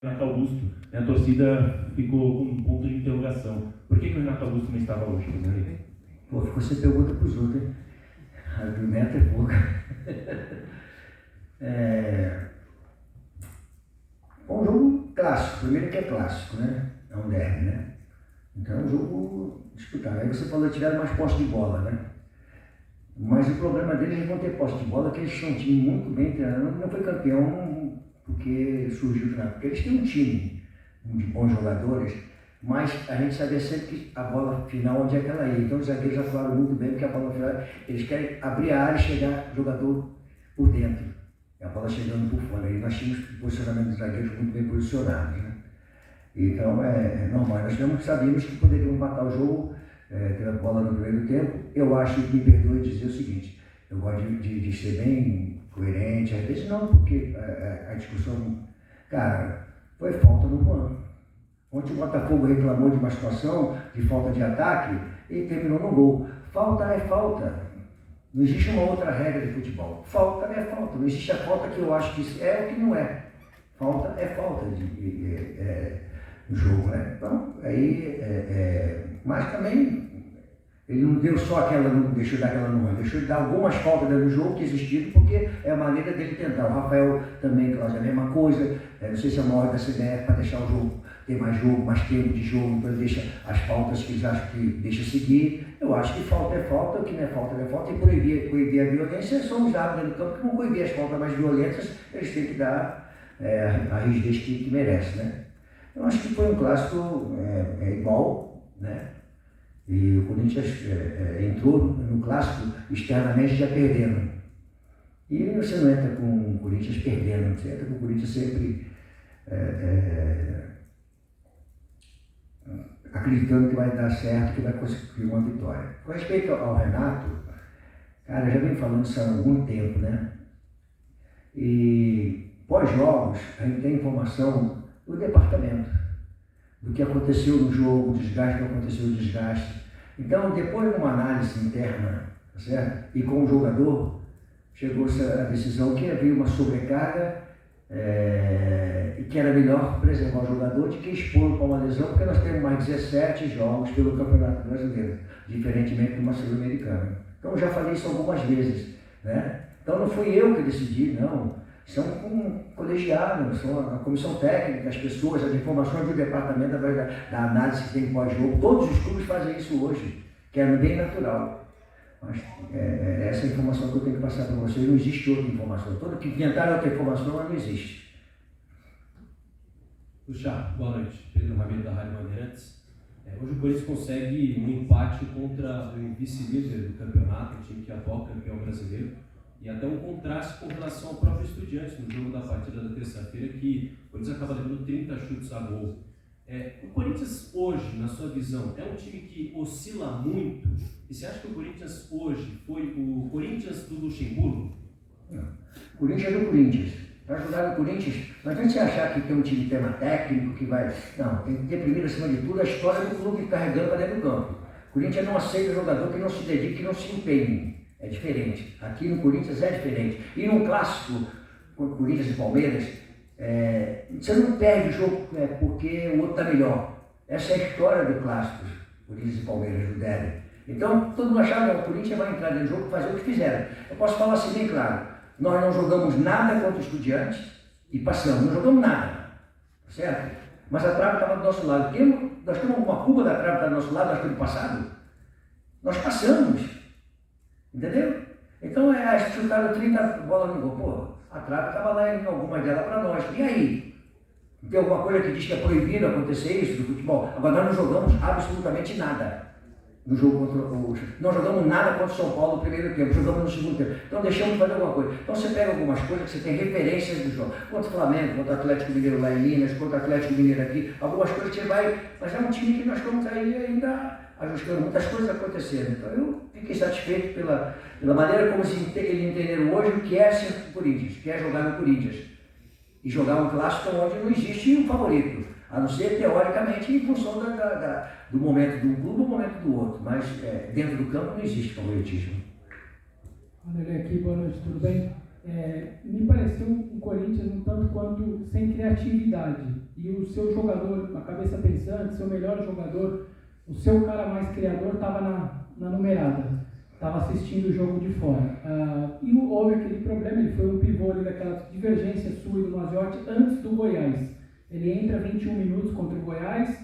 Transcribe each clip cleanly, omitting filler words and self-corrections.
Renato Augusto, a torcida ficou com um ponto de interrogação. Por que o Renato Augusto não estava hoje, Fernando? Pô, você pergunta para os outros, hein? Argumento é pouco. Um jogo clássico, primeiro que é clássico, né? É um derby, né? Então é um jogo disputado. Aí você falou que tiveram mais posse de bola, né? Mas o problema deles é não ter posse de bola, que eles são um time muito bem treinado. Não foi campeão porque surgiu do nada, porque eles têm um time de bons jogadores, mas a gente sabia sempre que a bola final, onde é que ela ia. Então os zagueiros já falaram muito bem que a bola final, eles querem abrir a área e chegar o jogador por dentro. E a bola chegando por fora. E nós tínhamos o posicionamento dos zagueiros muito bem posicionados, né? Então é normal. Nós sabíamos que poderíamos matar o jogo, ter a bola no primeiro tempo. Eu acho que, me perdoe dizer o seguinte, eu gosto de ser bem coerente, às vezes não, porque a discussão, cara, foi falta no Juan. Ontem o Botafogo reclamou de uma situação de falta de ataque e terminou no gol. Falta é falta. Não existe uma outra regra de futebol. Falta é falta. Não existe a falta que eu acho que é o que não é. Falta é falta no jogo, né? Então, aí, mas também ele não deu só aquela, não deixou dar aquela no ano, deixou de dar algumas faltas dentro do jogo que existiram, porque é a maneira dele tentar. O Rafael também, Cláudio, é a mesma coisa. Não sei se é uma hora da CBF para deixar o jogo, ter mais jogo, mais tempo de jogo, então ele deixa as faltas que eles acham que deixa seguir. Eu acho que falta é falta, o que não é falta não é falta, e coibir a violência são os árbitros do campo que não coibir as faltas mais violentas, eles têm que dar a rigidez que merece, né? Eu acho que foi um clássico igual, né? E o Corinthians entrou no clássico externamente já perdendo. E você não entra com o Corinthians perdendo, você entra com o Corinthians sempre acreditando que vai dar certo, que vai conseguir uma vitória. Com respeito ao Renato, cara, eu já venho falando isso há algum tempo, né? E pós-jogos, a gente tem informação do departamento, do que aconteceu no jogo, o desgaste que aconteceu, o desgaste. Então, depois de uma análise interna, tá certo? E com o jogador, chegou-se a decisão que havia uma sobrecarga e que era melhor preservar o jogador de que expor para uma lesão, porque nós temos mais 17 jogos pelo Campeonato Brasileiro, diferentemente de uma Sul-Americana. Então, eu já falei isso algumas vezes, né? Então, não fui eu que decidi, não. São colegiados, são a comissão técnica, as pessoas, as informações do departamento da análise que tem pós-jogo. Todos os clubes fazem isso hoje, que é bem natural. Mas essa informação que eu tenho que passar para vocês, não existe outra informação. Todo que inventaram outra informação, ela não existe. Puxa, boa noite. Pedro Ramiro, da Rádio Bandeirantes. Hoje o Corinthians consegue um empate contra o vice-líder do campeonato, o time que é atual campeão brasileiro. E até um contraste com relação ao próprio Estudiantes no jogo da partida da terça-feira, que o Corinthians acaba levando 30 chutes a gol. O Corinthians hoje, na sua visão, é um time que oscila muito? E você acha que o Corinthians hoje foi o Corinthians do Luxemburgo? Não. O Corinthians é do Corinthians. Para jogar no Corinthians, não adianta você achar que tem um time tema técnico que vai... Não, tem que ter primeiro, acima de tudo, a história do clube carregando para dentro do campo. O Corinthians não aceita jogador que não se dedique, que não se empenhe. É diferente. Aqui no Corinthians é diferente. E num clássico, Corinthians e Palmeiras, você não perde o jogo porque o outro está melhor. Essa é a história do clássico, Corinthians e Palmeiras, do derby. Então, todo mundo achava que o Corinthians vai entrar dentro do jogo e fazer o que fizeram. Eu posso falar assim bem claro. Nós não jogamos nada contra os Estudiantes e passamos. Não jogamos nada. Certo? Mas a trave estava do nosso lado. Nós temos alguma culpa da trave estar do nosso lado, acho que no passado? Nós passamos. Entendeu? Então, chutaram 30 bolas no gol. Pô, a trave estava lá em algumas delas para nós. E aí? Tem alguma coisa que diz que é proibido acontecer isso no futebol? Agora, nós não jogamos absolutamente nada no jogo contra o... Não jogamos nada contra o São Paulo no primeiro tempo, jogamos no segundo tempo. Então, deixamos de fazer alguma coisa. Então, você pega algumas coisas que você tem referências do jogo. Contra o Flamengo, contra o Atlético Mineiro lá em Minas, contra o Atlético Mineiro aqui. Algumas coisas que você vai... Mas é um time que nós estamos aí ainda... ajustando, muitas coisas acontecendo. Então eu fiquei satisfeito pela maneira como eles entenderam hoje o que é ser Corinthians, que é jogar no Corinthians. E jogar um clássico onde não existe um favorito, a não ser teoricamente em função do momento de um clube ou do momento do outro. Mas dentro do campo não existe favoritismo. Olha aqui, boa noite, tudo bem? Me pareceu um Corinthians um tanto quanto sem criatividade. E o seu jogador, a cabeça pensante, seu melhor jogador, o seu cara mais criador estava na numerada, estava assistindo o jogo de fora. E houve aquele problema, ele foi um pivô ali daquela divergência sua e do Maziotti antes do Goiás. Ele entra 21 minutos contra o Goiás,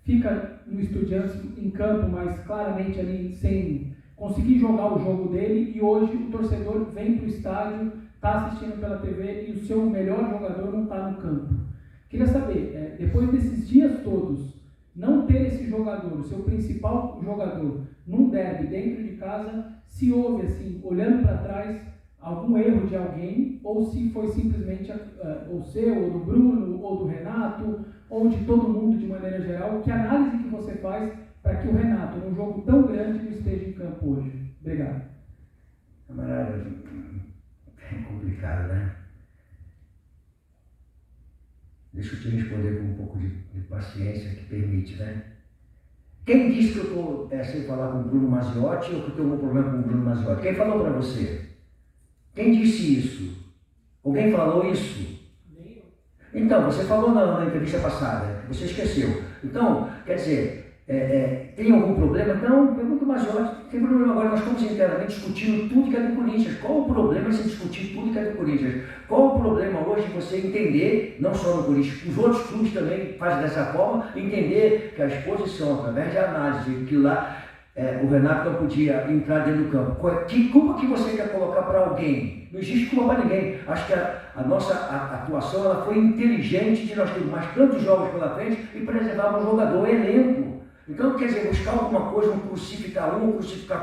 fica no Estudiantes em campo, mas claramente ali sem conseguir jogar o jogo dele, e hoje o torcedor vem para o estádio, está assistindo pela TV e o seu melhor jogador não está no campo. Queria saber, depois desses dias todos, não ter esse jogador, o seu principal jogador, num derby dentro de casa, se houve, assim, olhando para trás, algum erro de alguém, ou se foi simplesmente o seu, ou do Bruno, ou do Renato, ou de todo mundo de maneira geral. Que análise que você faz para que o Renato, num jogo tão grande, não esteja em campo hoje? Obrigado. Camarada, é complicado, né? Deixa eu te responder com um pouco de paciência que permite, né? Quem disse que eu estou sem falar com o Bruno Maziotti ou que eu tenho um problema com o Bruno Maziotti? Quem falou para você? Quem disse isso? Alguém falou isso? Então, você falou na entrevista passada, você esqueceu. Então, quer dizer, tem algum problema? Então, pergunta o Maziotti. Tem problema agora, nós estamos internamente discutindo tudo que é do Corinthians. Qual o problema se discutir tudo que é do Corinthians? Qual o problema hoje de você entender, não só no Corinthians, os outros clubes também fazem dessa forma, entender que a exposição, através de análise, que lá o Renato não podia entrar dentro do campo. Que culpa que você quer colocar para alguém? Não existe culpa para ninguém. Acho que a nossa atuação ela foi inteligente de nós termos mais tantos jogos pela frente e preservar o jogador, o elenco. Então, quer dizer, buscar alguma coisa, um crucificar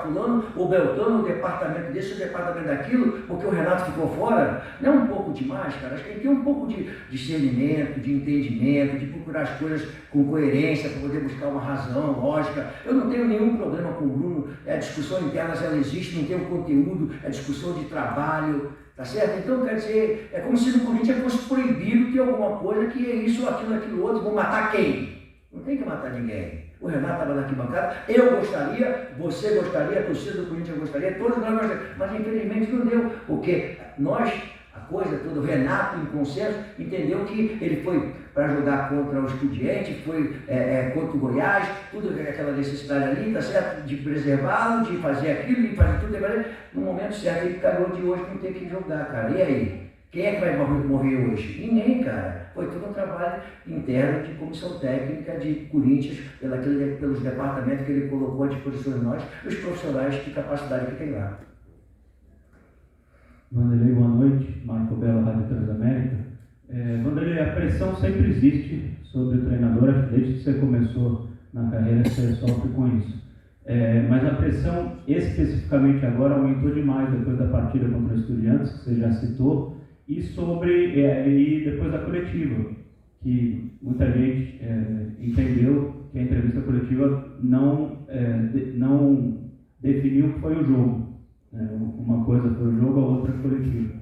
fulano, ou Beltrano, o departamento desse, o departamento daquilo, porque o Renato ficou fora, não é um pouco demais, cara? Acho que tem que ter um pouco de discernimento, de entendimento, de procurar as coisas com coerência, para poder buscar uma razão, lógica. Eu não tenho nenhum problema com o Bruno, a discussão interna, ela existe, não tem um conteúdo, é discussão de trabalho, tá certo? Então, quer dizer, é como se no Corinthians fosse proibido ter alguma coisa que é isso, aquilo outro, vão matar quem? Não tem que matar ninguém. O Renato estava na arquibancada, eu gostaria, você gostaria, a torcida do Corinthians gostaria, todos nós gostaríamos, mas infelizmente não deu, porque nós, a coisa toda, o Renato em consenso, entendeu que ele foi para jogar contra o Estudiante, foi contra o Goiás, tudo aquela necessidade ali, tá certo? De preservá-lo, de fazer aquilo, de fazer tudo, no momento certo, ele calhou de hoje não ter que jogar, cara. E aí? Quem é que vai morrer hoje? Ninguém, cara. Foi tudo um trabalho interno de comissão técnica de Corinthians, pelos departamentos que ele colocou à disposição de nós, os profissionais de capacidade que tem lá. Vanderlei, boa noite. Marco Belo, Rádio Transamérica. Vanderlei, a pressão sempre existe sobre o treinador, acho que desde que você começou na carreira você sofre com isso. Mas a pressão, especificamente agora, aumentou demais depois da partida contra os Estudiantes, que você já citou, e e depois da coletiva, que muita gente entendeu que a entrevista coletiva não definiu o que foi o jogo. Uma coisa foi o jogo, a outra a coletiva.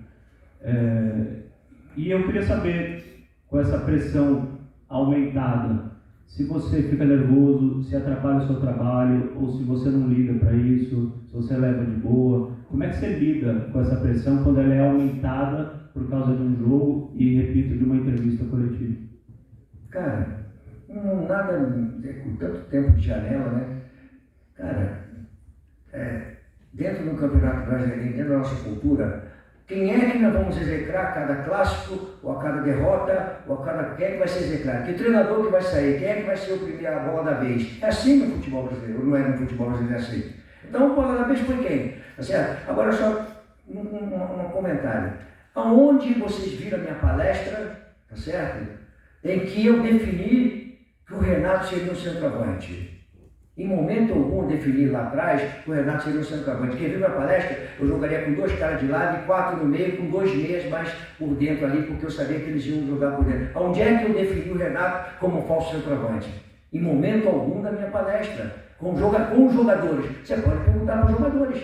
E eu queria saber, com essa pressão aumentada, se você fica nervoso, se atrapalha o seu trabalho, ou se você não liga para isso, se você leva de boa. Como é que você lida com essa pressão quando ela é aumentada por causa de um jogo e, repito, de uma entrevista coletiva? Cara, nada com tanto tempo de janela, né? Cara, dentro do Campeonato Brasileiro, dentro da nossa cultura, quem é que nós vamos execrar a cada clássico, ou a cada derrota, ou a cada... Quem é que vai ser execrado? Que treinador que vai sair? Quem é que vai ser o primeiro, a bola da vez? É assim no futebol brasileiro, não é no futebol brasileiro, é assim. Então, a bola da vez foi quem? Tá certo? Agora, só um comentário. Aonde vocês viram a minha palestra, tá certo? Em que eu defini que o Renato seria um centroavante. Em momento algum defini lá atrás que o Renato seria um centroavante. Quem viu minha palestra, eu jogaria com 2 caras de lado e 4 no meio, com 2 meias mais por dentro ali, porque eu sabia que eles iam jogar por dentro. Onde é que eu defini o Renato como falso centroavante? Em momento algum da minha palestra, com os jogadores. Você pode perguntar para os jogadores.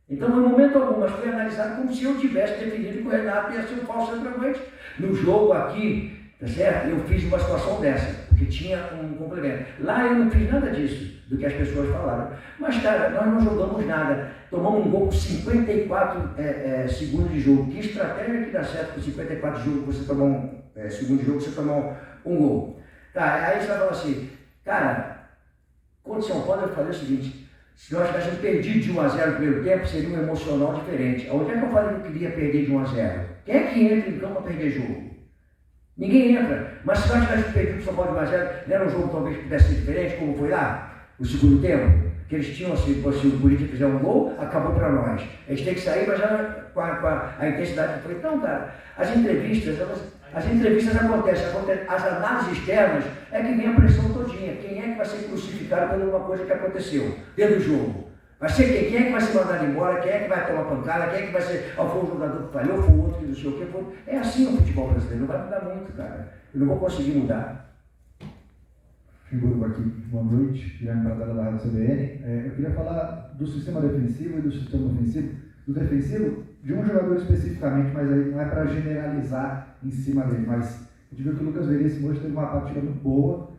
Então, em momento algum, mas foi analisado como se eu tivesse definido que o Renato ia ser um falso centroavante. No jogo aqui, tá certo? Eu fiz uma situação dessa, porque tinha um complemento. Lá eu não fiz nada disso, do que as pessoas falaram. Mas, cara, nós não jogamos nada. Tomamos um gol com 54 segundos de jogo. Que estratégia que dá certo com 54 de jogo, você tomar segundo de jogo, você tomar um gol? Tá, aí você vai falar assim, cara, contra o São Paulo eu falei o seguinte, se nós tivéssemos perdido de 1-0 no primeiro tempo, seria um emocional diferente. Onde é que eu falei que eu queria perder de 1-0? Quem é que entra em campo para perder jogo? Ninguém entra. Mas se nós tivéssemos perdido o São Paulo de 1-0, não era um jogo talvez que pudesse ser diferente, como foi lá, no segundo tempo? Que eles tinham, se o Corinthians fizer um gol, acabou para nós. Eles têm que sair, mas já com a intensidade que foi. Então, cara, as entrevistas acontecem, as análises externas é que vem a pressão todinha. Quem é que vai ser crucificado por alguma coisa que aconteceu dentro do jogo? Vai ser quem? Quem é que vai ser mandado embora? Quem é que vai tomar pancada? Quem é que vai ser... foi o jogador que falhou, foi o outro que não sei o que. É assim o futebol brasileiro, não vai mudar muito, cara. Eu não vou conseguir mudar. Friburgo aqui, boa noite, Guilherme Pradella da Rádio CBN. Eu queria falar do sistema defensivo e do sistema ofensivo. Do defensivo, de um jogador especificamente, mas aí não é para generalizar em cima dele, mas a gente viu que o Lucas Veríssimo hoje teve uma partida muito boa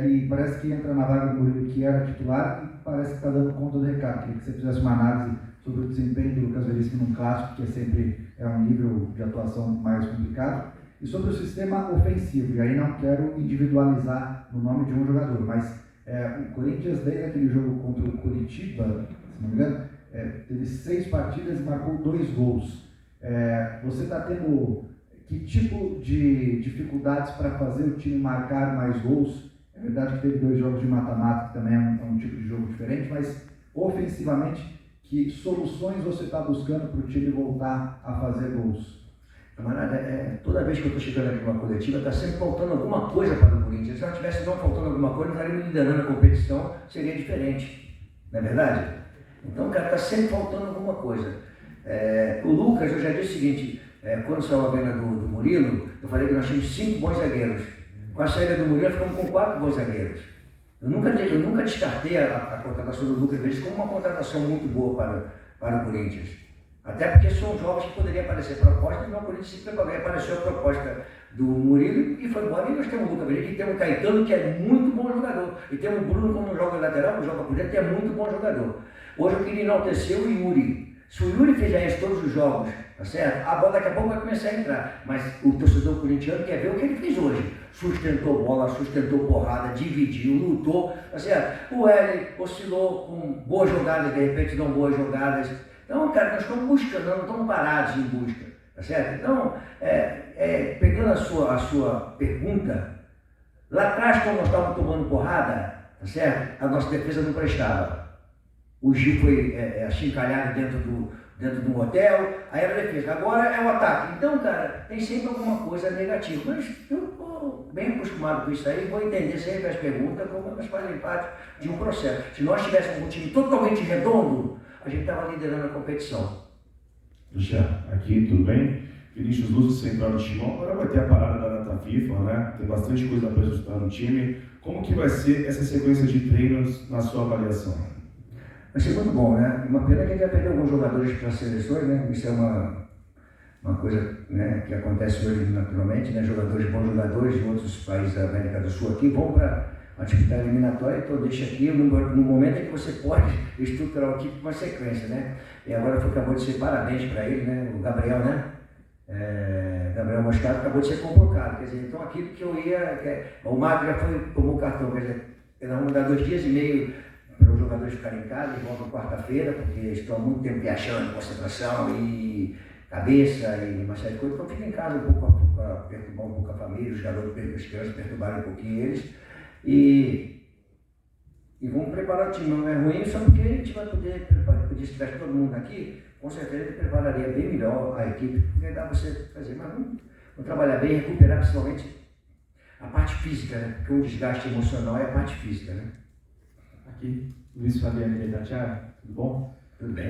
e parece que entra na vaga do Murilo, que era titular, e parece que está dando conta do recado. Queria que você fizesse uma análise sobre o desempenho do Lucas Veríssimo num clássico, que sempre é um nível de atuação mais complicado. E sobre o sistema ofensivo, e aí não quero individualizar no nome de um jogador, mas o Corinthians, desde aquele jogo contra o Curitiba, se não me engano, teve 6 partidas e marcou 2 gols. Você está tendo que tipo de dificuldades para fazer o time marcar mais gols? É verdade que teve 2 jogos de mata-mata, que também é um tipo de jogo diferente, mas ofensivamente, que soluções você está buscando para o time voltar a fazer gols? Camarada, toda vez que eu estou chegando aqui numa coletiva, está sempre faltando alguma coisa para o Corinthians. Se não tivesse não faltando alguma coisa, não estaria liderando a competição, seria diferente. Não é verdade? Então, cara, está sempre faltando alguma coisa. O Lucas, eu já disse o seguinte, quando saiu a venda do Murilo, eu falei que nós tínhamos 5 bons zagueiros. Com a saída do Murilo, ficamos com 4 bons zagueiros. Eu nunca descartei a contratação do Lucas Veríssimo como uma contratação muito boa para o Corinthians. Até porque são jogos que poderiam aparecer proposta, e o Corinthians se preparou. Apareceu a proposta do Murilo e foi embora. E nós temos o Lucas Veríssimo, e temos o Caetano, que é muito bom jogador. E temos o Bruno, como joga lateral, que joga por dentro, que é muito bom jogador. Hoje eu queria enaltecer o Yuri. Se o Yuri fizer isso todos os jogos, tá certo? A bola daqui a pouco vai começar a entrar. Mas o torcedor corintiano quer ver o que ele fez hoje. Sustentou bola, sustentou porrada, dividiu, lutou, tá certo? O Hélio oscilou com boas jogadas, de repente dão boas jogadas. Então, cara, nós estamos buscando, nós não estamos parados em busca, tá certo? Então, pegando a sua pergunta, lá atrás, quando nós estávamos tomando porrada, tá certo? A nossa defesa não prestava. O Gil foi achincalhado dentro de um hotel, aí era a defesa. Agora é o ataque. Então, cara, tem sempre alguma coisa negativa. Mas eu estou bem acostumado com isso aí, vou entender sempre as perguntas como elas fazem parte de um processo. Se nós tivéssemos um time totalmente redondo, a gente estava liderando a competição. Luciano, aqui, tudo bem? Vinícius Lúcio, central do Timão. Agora vai ter a parada da data FIFA, né? Tem bastante coisa para ajustar no time. Como que vai ser essa sequência de treinos na sua avaliação? Vai ser muito bom, né? Uma pena que ele vai perder alguns jogadores para as seleções, né? Isso é uma coisa, né, que acontece hoje naturalmente, né? Bons jogadores de outros países da América do Sul aqui vão para a atividade eliminatória, então deixa aqui no momento em que você pode estruturar o equipe com uma sequência, né? E agora acabou de ser parabéns para ele, né? O Gabriel, né? Gabriel Moscato acabou de ser convocado, quer dizer, então aquilo que eu o Marco já tomou o cartão, quer dizer, vamos dar 2 dias e meio para os jogadores ficarem em casa e voltam quarta-feira, porque estão há muito tempo viajando, concentração e cabeça e uma série de coisas, então fica em casa um pouco para perturbar um pouco a família, os garotos, as crianças perturbarem um pouquinho eles. E vamos preparar o time, não é ruim, só porque a gente vai poder preparar, porque se tivesse todo mundo aqui, com certeza ele prepararia bem melhor a equipe, porque dá você fazer, mas vamos trabalhar bem, recuperar principalmente a parte física, né? Porque um desgaste emocional é a parte física, né? Aqui, Luiz Fabiano de Itatiaia, tudo bom? Tudo bem.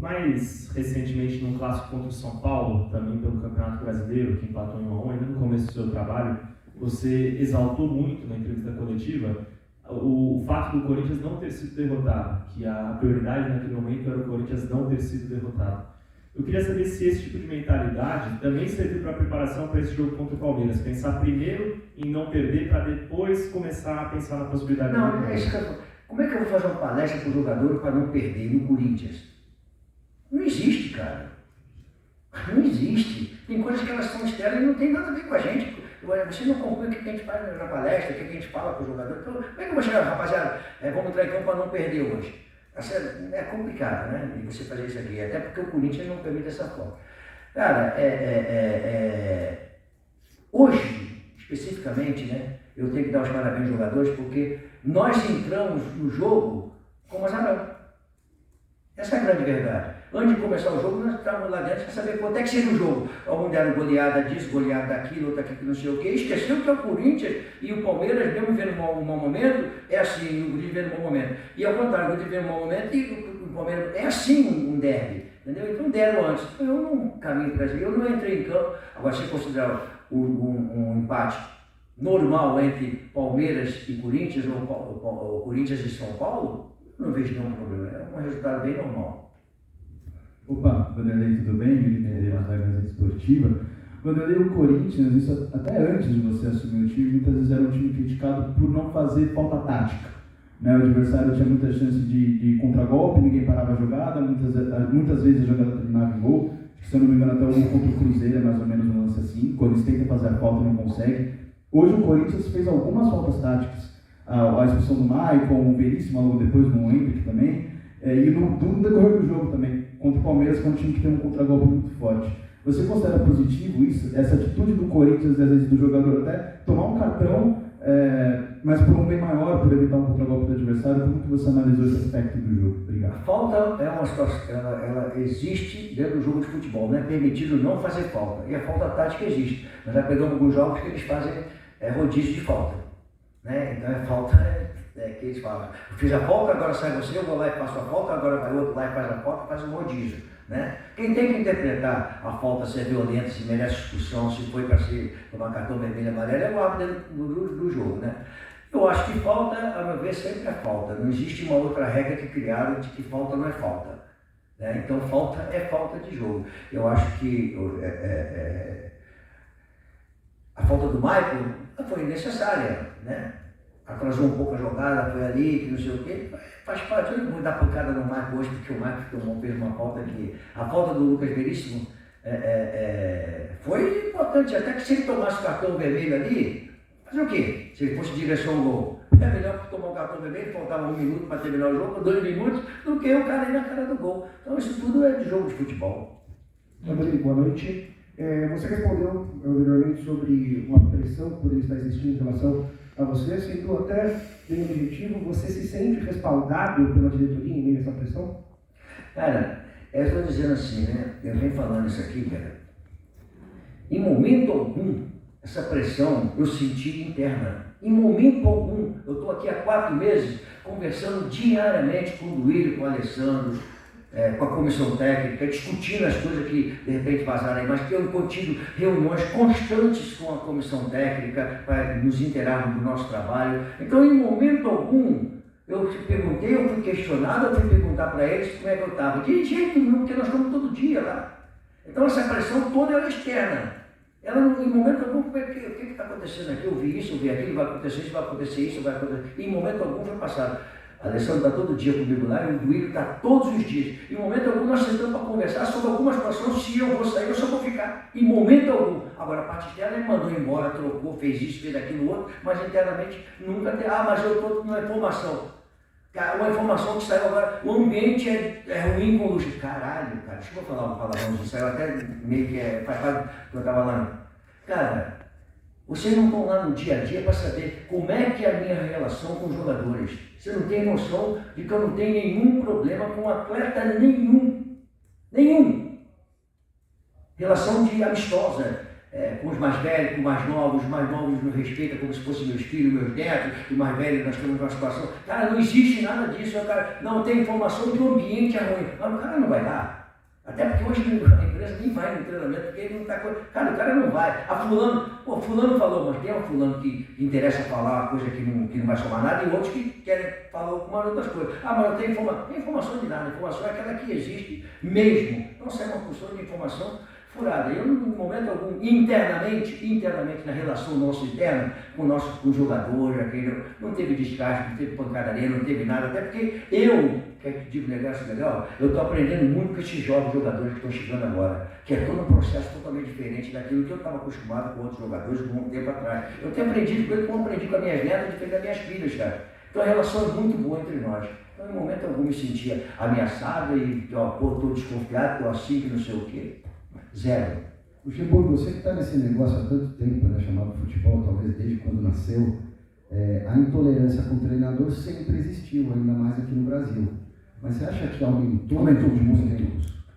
Mais recentemente, num clássico contra o São Paulo, também pelo Campeonato Brasileiro, que empatou em 1-1, ainda no começo do seu trabalho, você exaltou muito na entrevista coletiva o fato do Corinthians não ter sido derrotado, que a prioridade naquele momento era o Corinthians não ter sido derrotado. Eu queria saber se esse tipo de mentalidade também serviu para a preparação para esse jogo contra o Palmeiras. Pensar primeiro em não perder para depois começar a pensar na possibilidade de Não, como é que eu vou fazer uma palestra para o jogador para não perder no Corinthians? Não existe, cara. Não existe. Tem coisas que elas são externas e não tem nada a ver com a gente. Você não conclui o que a gente faz na palestra, o que a gente fala para o jogador. Então, como é que eu vou chegar, rapaziada, vamos entrar em campo para não perder hoje? É complicado, né? E você fazer isso aqui, até porque o Corinthians não permite essa forma. Cara, hoje, especificamente, né, eu tenho que dar os parabéns aos jogadores, porque nós entramos no jogo como azarão. Essa é a grande verdade. Antes de começar o jogo, nós estávamos lá dentro para saber quanto é que seria o jogo. Alguns deram goleada disso, goleada daquilo, outra aqui que não sei o quê. Esqueceu que é o Corinthians e o Palmeiras, mesmo vendo um mau momento, é assim, o Corinthians vendo um mau momento. E ao contrário, o Corinthians vendo um mau momento e o Palmeiras é assim um derby. Entendeu? Então deram antes. Eu não caminho para isso. Eu não entrei em campo. Agora, se considerar um empate normal entre Palmeiras e Corinthians, ou Corinthians e São Paulo, não vejo nenhum problema. É um resultado bem normal. Opa, Vanderlei, tudo bem? Júlio Medeiros, da Gazeta Esportiva. Vanderlei, o Corinthians, isso até antes de você assumir o time, muitas vezes era um time criticado por não fazer falta tática. Né? O adversário tinha muita chance de contragolpe, ninguém parava a jogada, muitas vezes a jogada terminava em gol. Se eu não me engano, até o gol contra o Cruzeiro é mais ou menos um lance assim, quando eles tentam fazer a falta e não conseguem. Hoje o Corinthians fez algumas faltas táticas. A expulsão do Maicon, o Veríssimo, logo depois no Hendrick também, e no decorrer do jogo também, contra o Palmeiras, que é um time que tem um contragolpe muito forte. Você considera positivo isso, essa atitude do Corinthians, às vezes do jogador até tomar um cartão, mas por um bem maior, por evitar um contragolpe do adversário? Como que você analisou esse aspecto do jogo? Obrigado. A falta é uma situação, ela existe dentro do jogo de futebol, não é permitido não fazer falta, e a falta tática existe. Nós já pegamos alguns jogos que eles fazem rodízio de falta, né? Então é falta que eles falam, eu fiz a falta, agora sai você, eu vou lá e faço a falta, agora vai outro lá e faz a falta, faz um rodízio, né? Quem tem que interpretar a falta, se é violenta, se merece expulsão, se foi para se tomar cartão vermelho e amarelo, é o árbitro do jogo, né? Eu acho que falta, a meu ver, sempre é falta. Não existe uma outra regra que criaram de que falta não é falta, né? Então falta é falta de jogo. Eu acho que a falta do Maicon foi necessária, né? Atrasou um pouco a jogada, foi ali, que não sei o quê, faz parte. Eu não vou dar pancada no Maicon hoje, porque o Maicon fez uma falta que... A falta do Lucas Veríssimo foi importante, até que se ele tomasse o cartão vermelho ali, fazer o quê? Se ele fosse em direção ao gol. É melhor tomar o cartão vermelho, faltava 1 minuto para terminar o jogo, 2 minutos, do que o cara ir na cara do gol. Então isso tudo é de jogo de futebol. André, boa noite. Você respondeu anteriormente sobre uma pressão que poderia estar existindo em relação a você, sendo até bem objetivo. Você se sente respaldado pela diretoria em meio a essa pressão? Cara, eu estou dizendo assim, né? Eu venho falando isso aqui, cara. Em momento algum, essa pressão eu senti interna. Em momento algum, eu estou aqui há 4 meses conversando diariamente com o Duílio, com o Alessandro, com a comissão técnica, discutindo as coisas que de repente vazaram aí, mas tenho tido reuniões constantes com a comissão técnica para nos inteirarmos do nosso trabalho. Então, em momento algum, eu te perguntei, eu fui questionado, eu fui perguntar para eles como é que eu estava. De jeito nenhum, porque nós estamos todo dia lá. Então, essa pressão toda ela é externa. Ela, em momento algum, o que está acontecendo aqui? Eu vi isso, eu vi aquilo, vai acontecer isso, vai acontecer isso, vai acontecer. E em momento algum foi passado. A Alessandro está todo dia comigo lá e o Duílio está todos os dias. Em momento algum nós sentamos para conversar sobre alguma situação, se eu vou sair, eu só vou ficar. Em momento algum. Agora a parte externa ele mandou embora, trocou, fez isso, fez aquilo, outro, mas internamente nunca tem. Mas eu estou com uma informação. Uma informação que saiu agora, o ambiente é ruim com luz. Caralho, cara, deixa eu falar uma palavrão, saiu até meio que faz que eu estava lá. Cara, vocês não estão lá no dia a dia para saber como é que é a minha relação com os jogadores. Você não tem noção de que eu não tenho nenhum problema com atleta nenhum. Nenhum. Relação de amistosa. Com os mais velhos, com os mais novos nos respeitam como se fossem meus filhos, meus netos, os mais velhos nós temos uma situação. Cara, não existe nada disso. Cara, não tem informação de um ambiente é ruim. Mas o cara não vai lá. Até porque hoje a empresa nem vai no treinamento, porque ele não está... Cara, o cara não vai. A fulano, Pô, fulano falou, mas tem um fulano que interessa falar uma coisa que não vai somar nada e outros que querem falar algumas outras coisas. Ah, mas eu tenho informação. Tem informação de nada, a informação é aquela que existe mesmo. Não sai uma postura de informação furada. Eu, no momento algum, internamente na relação nossa interna com o jogador, aquele, não teve desgaste, não teve pancadaria, não teve nada, até porque eu, que digo legal, eu estou aprendendo muito com esses jovens jogadores que estão chegando agora, que é todo um processo totalmente diferente daquilo que eu estava acostumado com outros jogadores há um tempo atrás. Eu tenho aprendido com ele como aprendi com as minhas netas, diferente das minhas filhas, cara. Então a relação é muito boa entre nós. Então, em momento algum, me sentia ameaçado e, estou desconfiado, estou assim, que não sei o quê. Zero. O Luxemburgo, você que está nesse negócio há tanto tempo, né, chamado futebol, talvez desde quando nasceu, a intolerância com o treinador sempre existiu, ainda mais aqui no Brasil. Mas você acha que aumentou muito?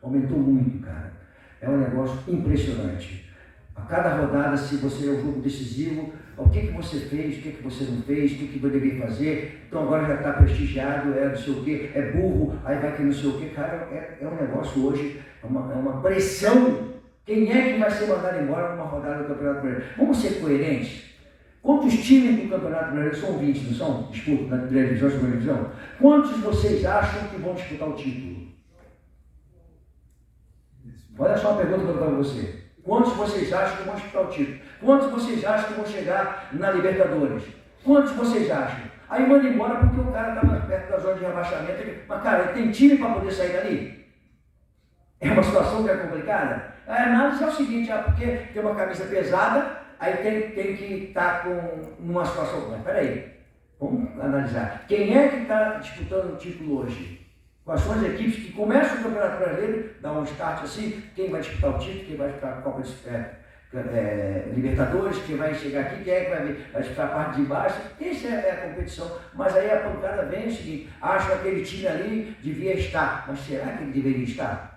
Aumentou muito, cara. É um negócio impressionante. A cada rodada, se você é um jogo decisivo, o que você fez, o que você não fez, o que deveria fazer, então agora já está prestigiado, não sei o quê, é burro, aí vai que não sei o quê. Cara, é um negócio hoje, é uma pressão. Quem é que vai ser mandado embora numa rodada do Campeonato Brasileiro? Vamos ser coerentes. Quantos times do Campeonato Brasileiro são 20, não são? Disputam na primeira divisão, segunda divisão? Quantos vocês acham que vão disputar o título? Olha só uma pergunta que eu vou para você. Quantos vocês acham que vão disputar o título? Quantos vocês acham que vão chegar na Libertadores? Quantos vocês acham? Aí manda embora porque o cara estava perto da zona de rebaixamento. Mas, cara, ele tem time para poder sair dali? É uma situação que é complicada? A análise é o seguinte, porque tem uma camisa pesada, aí tem que estar com uma situação. Mas peraí, vamos analisar. Quem é que está disputando o título hoje? Quais são as equipes que começam o Campeonato Brasileiro, dá um start assim, quem vai disputar o título, quem vai disputar a Copa de Libertadores, quem vai chegar aqui, quem é que vai disputar a parte de baixo. Essa é a competição. Mas aí a pancada vem o seguinte, acho que aquele time ali devia estar, mas será que ele deveria estar?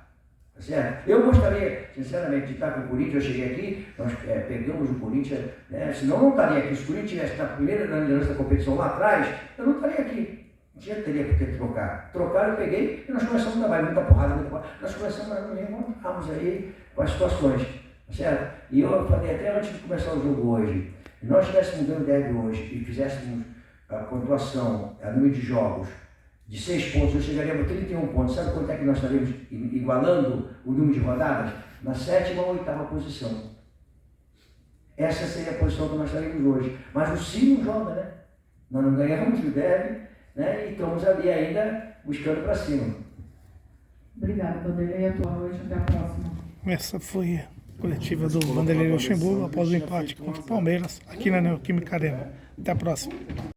Tá certo? Eu gostaria, sinceramente, de estar com o Corinthians. Eu cheguei aqui, nós pegamos o Corinthians, né? Senão eu não estaria aqui. Se o Corinthians tivesse na primeira liderança da competição lá atrás, eu não estaria aqui. Já teria por que trocar. Trocaram, eu peguei e nós começamos a trabalhar, muita porrada. Nós começamos a aí com as situações, tá certo? E eu falei até antes de começar o jogo hoje, se nós estivéssemos dando derby hoje e fizéssemos a pontuação, a número de jogos, de 6 pontos, eu chegaríamos a 31 pontos. Sabe quanto é que nós estaríamos igualando o número de rodadas? Na 7ª ou 8ª posição. Essa seria a posição que nós estaríamos hoje. Mas o Sim não joga, né? Nós não ganhamos o derby, né? E estamos ali ainda buscando para cima. Obrigada, Vanderlei. Boa noite, até a próxima. Essa foi a coletiva do Vanderlei Luxemburgo após o empate contra o Palmeiras aqui na Neoquímica Arena. Até a próxima.